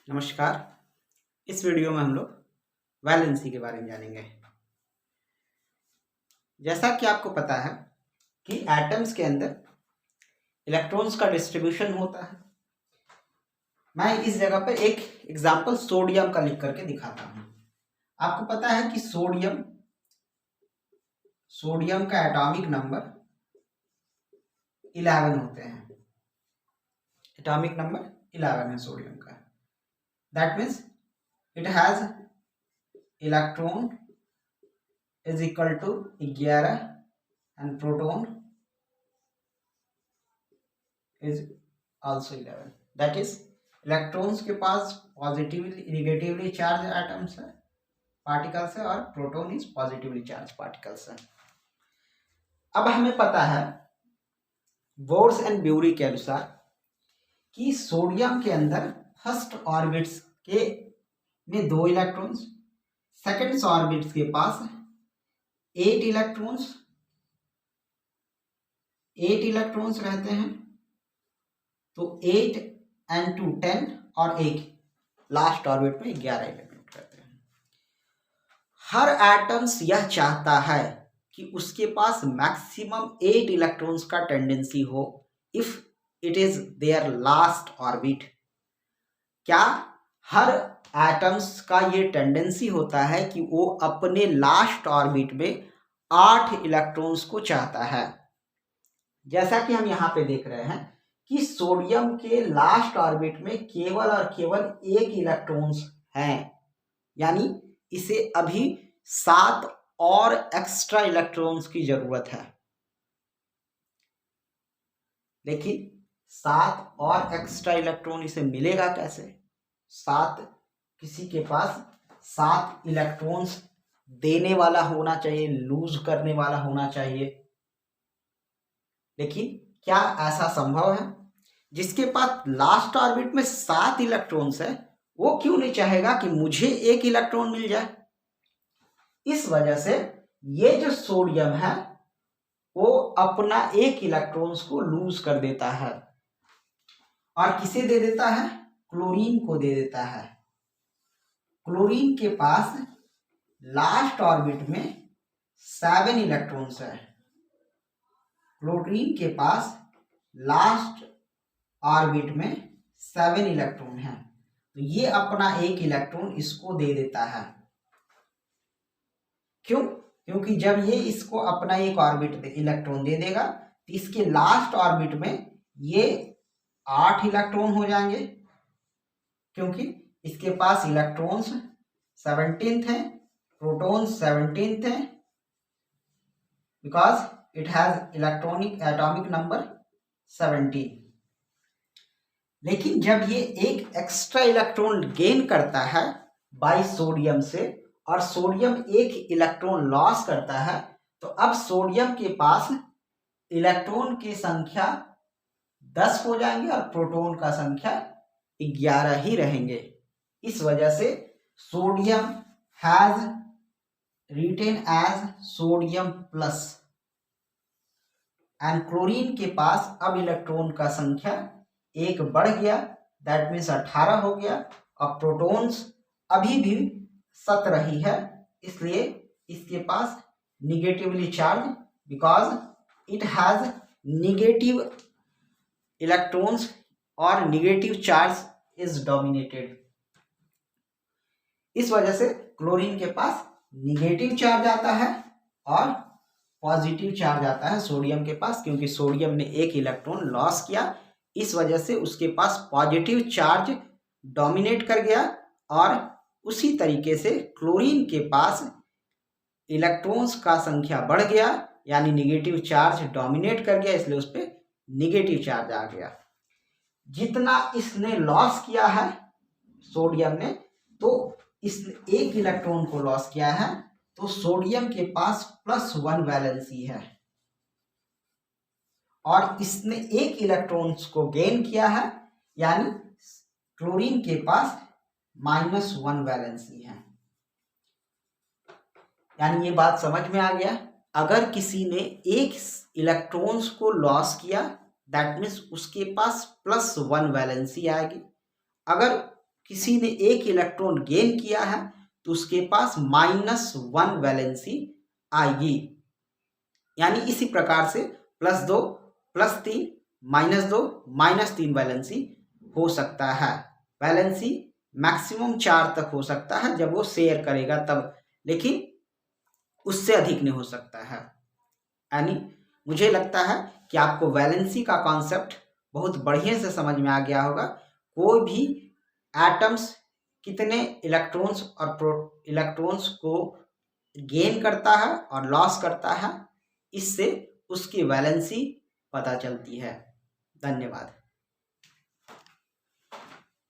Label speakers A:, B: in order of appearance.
A: नमस्कार। इस वीडियो में हम लोग वैलेंसी के बारे में जानेंगे। जैसा कि आपको पता है कि एटम्स के अंदर इलेक्ट्रॉन्स का डिस्ट्रीब्यूशन होता है। मैं इस जगह पर एक एग्जांपल सोडियम का लिख करके दिखाता हूँ। आपको पता है कि सोडियम का एटॉमिक नंबर 11 होते हैं। एटॉमिक नंबर 11 है सोडियम का। That means it has electron is equal to 11 and proton is also 11. That is electrons के पास पॉजिटिवली निगेटिवली चार्ज एटम्स है, पार्टिकल्स है, और proton is positively charge particles है। अब हमें पता है बोर्स एंड ब्यूरी के अनुसार कि सोडियम के अंदर फर्स्ट ऑर्बिट्स के में 2 इलेक्ट्रॉन्स, सेकंड ऑर्बिट्स के पास 8 इलेक्ट्रॉन्स रहते हैं। तो 8 and 2 10 और एक लास्ट ऑर्बिट में 11 इलेक्ट्रॉन रहते हैं। हर एटम्स यह चाहता है कि उसके पास मैक्सिमम 8 इलेक्ट्रॉन्स का टेंडेंसी हो if it is there last orbit. क्या हर एटम्स का ये टेंडेंसी होता है कि वो अपने लास्ट ऑर्बिट में 8 इलेक्ट्रॉन्स को चाहता है। जैसा कि हम यहाँ पे देख रहे हैं कि सोडियम के लास्ट ऑर्बिट में केवल और केवल 1 इलेक्ट्रॉन्स हैं, यानी इसे अभी 7 और एक्स्ट्रा इलेक्ट्रॉन्स की जरूरत है। लेकिन 7 और एक्स्ट्रा इलेक्ट्रॉन इसे मिलेगा कैसे? किसी के पास 7 इलेक्ट्रॉन्स देने वाला होना चाहिए, लूज करने वाला होना चाहिए। लेकिन क्या ऐसा संभव है? जिसके पास लास्ट ऑर्बिट में 7 इलेक्ट्रॉन्स है वो क्यों नहीं चाहेगा कि मुझे 1 इलेक्ट्रॉन मिल जाए? इस वजह से ये जो सोडियम है वो अपना 1 इलेक्ट्रॉन्स को लूज कर देता है। और किसे दे देता है? क्लोरीन को दे देता है। क्लोरीन के पास लास्ट ऑर्बिट में 7 इलेक्ट्रॉन्स है। क्लोरीन के पास लास्ट ऑर्बिट में 7 इलेक्ट्रॉन है, तो ये अपना 1 इलेक्ट्रॉन इसको दे देता है। क्यों? क्योंकि जब ये इसको अपना 1 ऑर्बिट इलेक्ट्रॉन दे देगा तो इसके लास्ट ऑर्बिट में ये 8 इलेक्ट्रॉन हो जाएंगे, क्योंकि इसके पास इलेक्ट्रॉन्स 17th है, प्रोटॉन्स 17th है, because it has atomic number 17। लेकिन जब ये एक एक्स्ट्रा इलेक्ट्रॉन गेन करता है बाय सोडियम से और सोडियम 1 इलेक्ट्रॉन लॉस करता है, तो अब सोडियम के पास इलेक्ट्रॉन की संख्या 10 हो जाएंगे और प्रोटॉन का संख्या 11 ही रहेंगे। इस वजह से sodium has written as sodium plus and chlorine के पास अब इलेक्ट्रॉन का संख्या 1 बढ़ गया, दैट मीन्स 18 हो गया, और प्रोटॉन्स अभी भी 17 ही है, इसलिए इसके पास negatively charge, because it has negative electrons और निगेटिव चार्ज इज डोमिनेटेड। इस वजह से क्लोरीन के पास निगेटिव चार्ज आता है और पॉजिटिव चार्ज आता है सोडियम के पास, क्योंकि सोडियम ने 1 इलेक्ट्रॉन लॉस किया। इस वजह से उसके पास पॉजिटिव चार्ज डोमिनेट कर गया और उसी तरीके से क्लोरीन के पास इलेक्ट्रॉन्स का संख्या बढ़ गया, यानी निगेटिव चार्ज डोमिनेट कर गया, इसलिए उस पर निगेटिव चार्ज आ गया। जितना इसने लॉस किया है सोडियम ने, तो इसने 1 इलेक्ट्रॉन को लॉस किया है, तो सोडियम के पास +1 वैलेंसी है और इसने 1 इलेक्ट्रॉन्स को गेन किया है, यानी क्लोरीन के पास -1 वैलेंसी है। यानी ये बात समझ में आ गया। अगर किसी ने 1 इलेक्ट्रॉन्स को लॉस किया, दैट मीन्स उसके पास +1 वैलेंसी आएगी। अगर किसी ने एक इलेक्ट्रॉन गेन किया है तो उसके पास -1 वैलेंसी आएगी। यानी इसी प्रकार से +2 +3 -2 -3 वैलेंसी हो सकता है। वैलेंसी मैक्सिमम 4 तक हो सकता है जब वो शेयर करेगा तब, लेकिन उससे अधिक नहीं हो सकता है। यानी मुझे लगता है कि आपको वैलेंसी का कॉन्सेप्ट बहुत बढ़िया से समझ में आ गया होगा। कोई भी एटम्स कितने इलेक्ट्रॉन्स और इलेक्ट्रॉन्स को गेन करता है और लॉस करता है, इससे उसकी वैलेंसी पता चलती है। धन्यवाद।